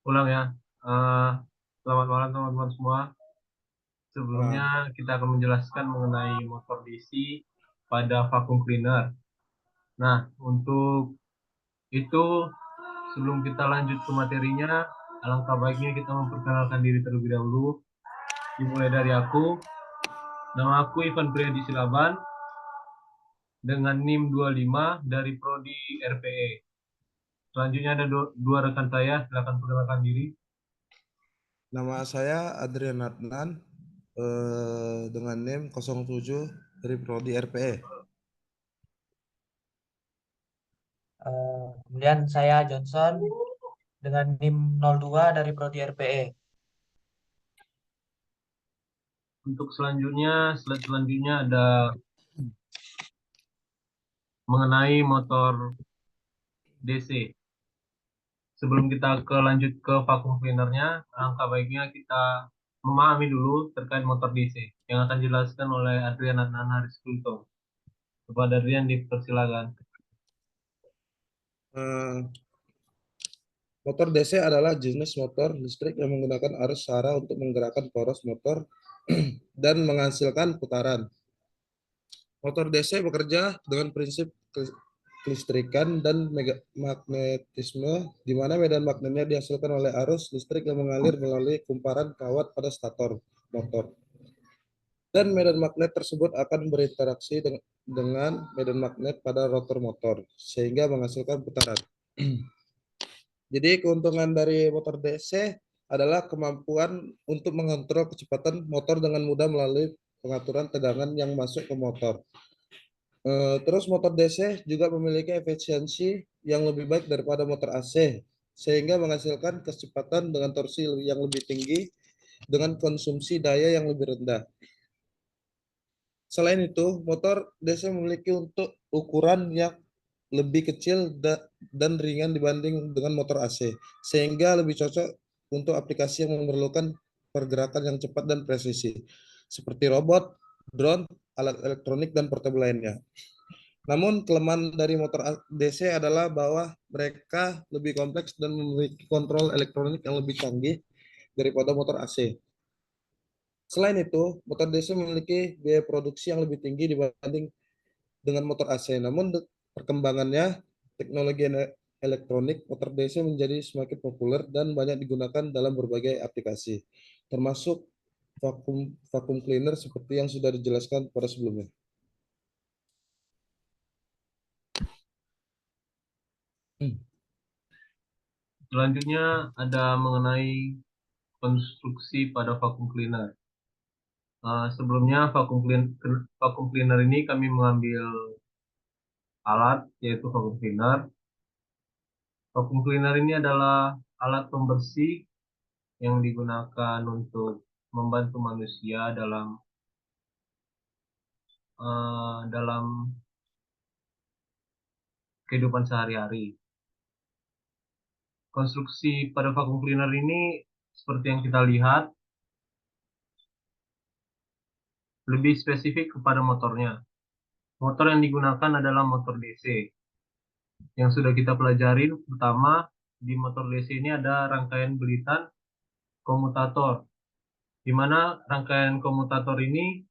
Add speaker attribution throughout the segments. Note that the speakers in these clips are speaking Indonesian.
Speaker 1: Ulang ya. Eh, Selamat malam teman-teman semua. Sebelumnya
Speaker 2: Malam.
Speaker 1: kita akan menjelaskan mengenai motor DC pada vacuum cleaner. Nah, untuk itu sebelum kita lanjut ke materinya, alangkah baiknya kita memperkenalkan diri terlebih dahulu. Dimulai dari aku. Nama aku Ivan Priyadi Silaban dengan NIM 25 dari Prodi RPE. Selanjutnya ada dua rekan saya, silakan perkenalkan diri.
Speaker 2: Nama saya Adrian Adnan dengan NIM 07 dari Prodi RPE.
Speaker 3: Kemudian saya Johnson dengan NIM 02 dari Prodi RPE.
Speaker 1: Untuk selanjutnya, slide selanjutnya ada mengenai motor DC. Sebelum kita lanjut ke vacuum cleanernya, alangkah baiknya kita memahami dulu terkait motor DC yang akan dijelaskan oleh Adrian Adnan Haris Kulto. Kepada Adrian dipersilakan.
Speaker 2: Eh, Motor DC adalah jenis motor listrik yang menggunakan arus sara untuk menggerakkan poros motor dan menghasilkan putaran. Motor DC bekerja dengan prinsip kelistrikan dan magnetisme, di mana medan magnetnya dihasilkan oleh arus listrik yang mengalir melalui kumparan kawat pada stator motor. Dan medan magnet tersebut akan berinteraksi dengan medan magnet pada rotor motor, sehingga menghasilkan putaran. Jadi keuntungan dari motor DC adalah kemampuan untuk mengontrol kecepatan motor dengan mudah melalui pengaturan tegangan yang masuk ke motor. Terus motor DC juga memiliki efisiensi yang lebih baik daripada motor AC, sehingga menghasilkan kecepatan dengan torsi yang lebih tinggi dengan konsumsi daya yang lebih rendah. Selain itu, motor DC memiliki untuk ukuran yang lebih kecil dan ringan dibanding dengan motor AC, sehingga lebih cocok untuk aplikasi yang memerlukan pergerakan yang cepat dan presisi, seperti robot, drone, alat elektronik, dan portable lainnya. Namun, kelemahan dari motor DC adalah bahwa mereka lebih kompleks dan memiliki kontrol elektronik yang lebih canggih daripada motor AC. Selain itu, motor DC memiliki biaya produksi yang lebih tinggi dibanding dengan motor AC. Namun perkembangannya teknologi elektronik motor DC menjadi semakin populer dan banyak digunakan dalam berbagai aplikasi, termasuk vacuum cleaner seperti yang sudah dijelaskan pada sebelumnya.
Speaker 1: Selanjutnya ada mengenai konstruksi pada vacuum cleaner. Sebelumnya vacuum cleaner ini kami mengambil alat yaitu vacuum cleaner. Vacuum cleaner ini adalah alat pembersih yang digunakan untuk membantu manusia dalam kehidupan sehari-hari. Konstruksi pada vacuum cleaner ini seperti yang kita lihat lebih spesifik kepada motornya. Motor yang digunakan adalah motor DC. Yang sudah kita pelajari pertama di motor DC ini ada rangkaian belitan komutator, di mana rangkaian komutator ini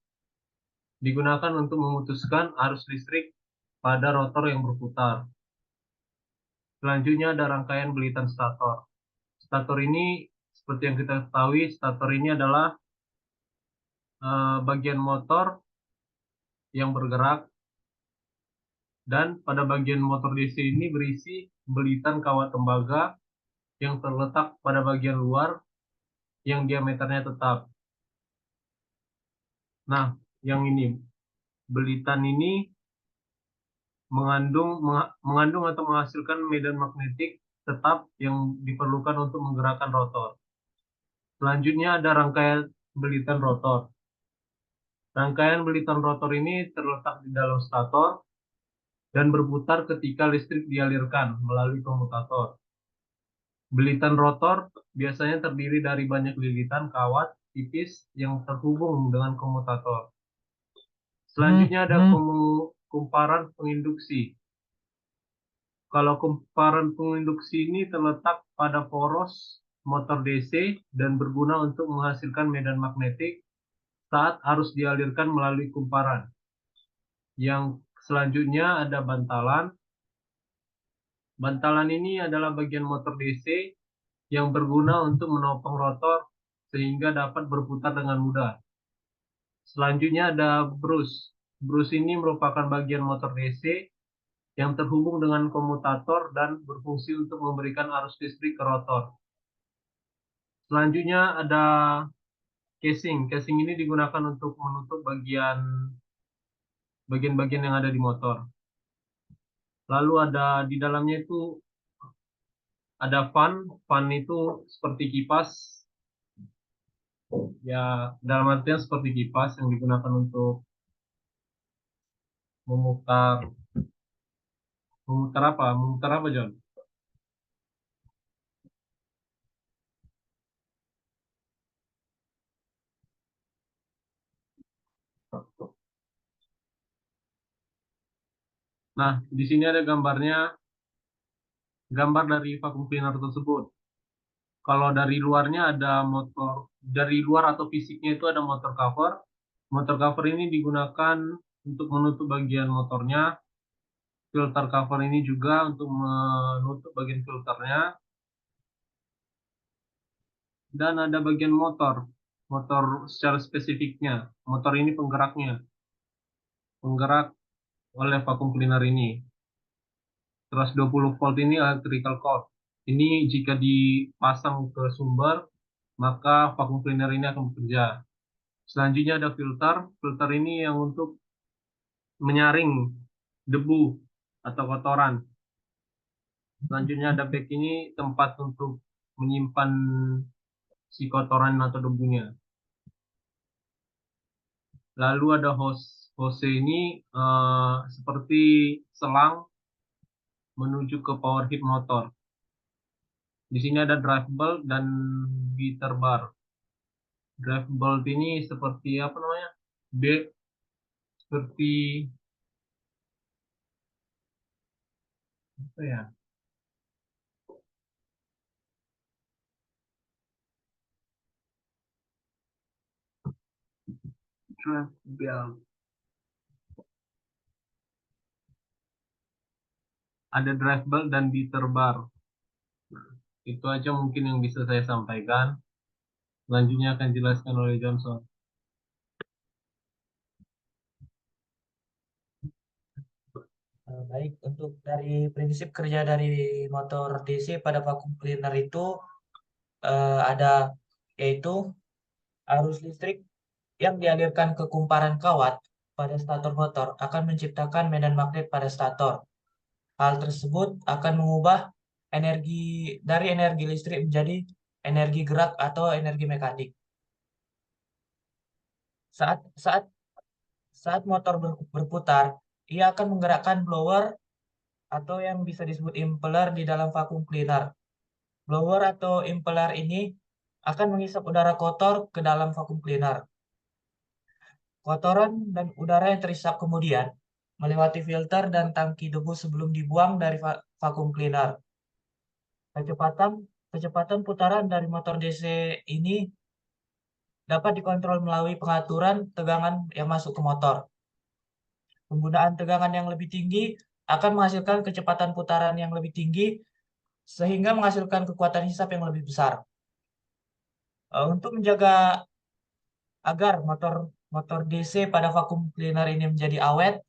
Speaker 1: digunakan untuk memutuskan arus listrik pada rotor yang berputar. Selanjutnya ada rangkaian belitan stator. Stator ini seperti yang kita ketahui, stator ini adalah bagian motor yang bergerak, dan pada bagian motor DC ini berisi belitan kawat tembaga yang terletak pada bagian luar yang diameternya tetap. Nah, yang ini belitan ini mengandung atau menghasilkan medan magnetik tetap yang diperlukan untuk menggerakkan rotor. Selanjutnya ada rangkaian belitan rotor. Rangkaian belitan rotor ini terletak di dalam stator dan berputar ketika listrik dialirkan melalui komutator. Belitan rotor biasanya terdiri dari banyak lilitan kawat tipis yang terhubung dengan komutator. Selanjutnya ada kumparan penginduksi. Kalau kumparan penginduksi ini terletak pada poros motor DC dan berguna untuk menghasilkan medan magnetik saat arus dialirkan melalui kumparan. Yang selanjutnya ada bantalan. Bantalan ini adalah bagian motor DC yang berguna untuk menopang rotor sehingga dapat berputar dengan mudah. Selanjutnya ada brus. Brus ini merupakan bagian motor DC yang terhubung dengan komutator dan berfungsi untuk memberikan arus listrik ke rotor. Selanjutnya ada casing. Casing ini digunakan untuk menutup bagian-bagian yang ada di motor. Lalu ada di dalamnya itu ada fan. Fan itu seperti kipas. Ya, dalam artian seperti kipas yang digunakan untuk memutar memutar apa? Memutar apa, John? Nah, di sini ada gambar dari vacuum cleaner tersebut. Kalau dari luarnya ada dari luar atau fisiknya itu ada motor cover. Motor cover ini digunakan untuk menutup bagian motornya. Filter cover ini juga untuk menutup bagian filternya. Dan ada bagian motor secara spesifiknya. Motor ini penggerak oleh vacuum cleaner ini. 120 volt ini electrical cord. Ini jika dipasang ke sumber, maka vacuum cleaner ini akan bekerja. Selanjutnya ada filter. Filter ini yang untuk menyaring debu atau kotoran. Selanjutnya ada bag ini tempat untuk menyimpan si kotoran atau debunya. Lalu ada hose. Hose ini seperti selang menuju ke power heat motor. Di sini ada drive belt dan beater bar. Drive belt ini seperti apa namanya? Seperti apa ya? Drive belt. Ada drive belt dan beater bar. Itu aja mungkin yang bisa saya sampaikan. Selanjutnya akan dijelaskan oleh Johnson.
Speaker 3: Baik, untuk dari prinsip kerja dari motor DC pada vacuum cleaner itu ada, yaitu arus listrik yang dialirkan ke kumparan kawat pada stator motor akan menciptakan medan magnet pada stator. Hal tersebut akan mengubah energi listrik menjadi energi gerak atau energi mekanik. Saat saat saat motor berputar, ia akan menggerakkan blower atau yang bisa disebut impeller di dalam vacuum cleaner. Blower atau impeller ini akan menghisap udara kotor ke dalam vacuum cleaner. Kotoran dan udara yang terhisap kemudian melewati filter dan tangki debu sebelum dibuang dari vacuum cleaner. Kecepatan kecepatan putaran dari motor DC ini dapat dikontrol melalui pengaturan tegangan yang masuk ke motor. Penggunaan tegangan yang lebih tinggi akan menghasilkan kecepatan putaran yang lebih tinggi sehingga menghasilkan kekuatan hisap yang lebih besar. Untuk menjaga agar motor motor DC pada vacuum cleaner ini menjadi awet,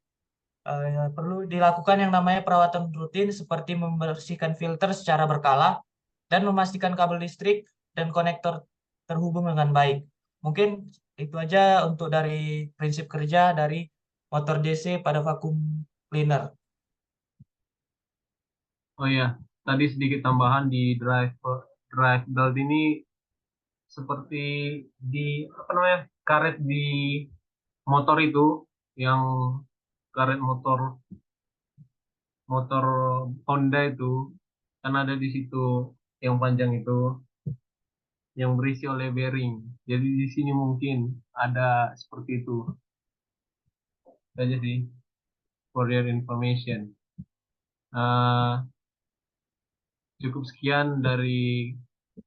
Speaker 3: perlu dilakukan yang namanya perawatan rutin seperti membersihkan filter secara berkala dan memastikan kabel listrik dan konektor terhubung dengan baik. Mungkin itu aja untuk dari prinsip kerja dari motor DC pada vacuum cleaner.
Speaker 1: Oh ya, tadi sedikit tambahan di drive belt ini seperti di apa namanya? Karet di motor itu yang karet motor motor Honda itu kan ada di situ yang panjang itu yang berisi oleh bearing. Jadi di sini mungkin ada seperti itu. Saja sih for your information. Eh, Cukup sekian dari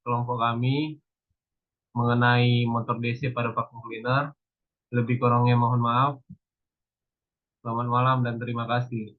Speaker 1: kelompok kami mengenai motor DC pada vacuum cleaner. Lebih kurangnya mohon maaf. Selamat malam dan terima kasih.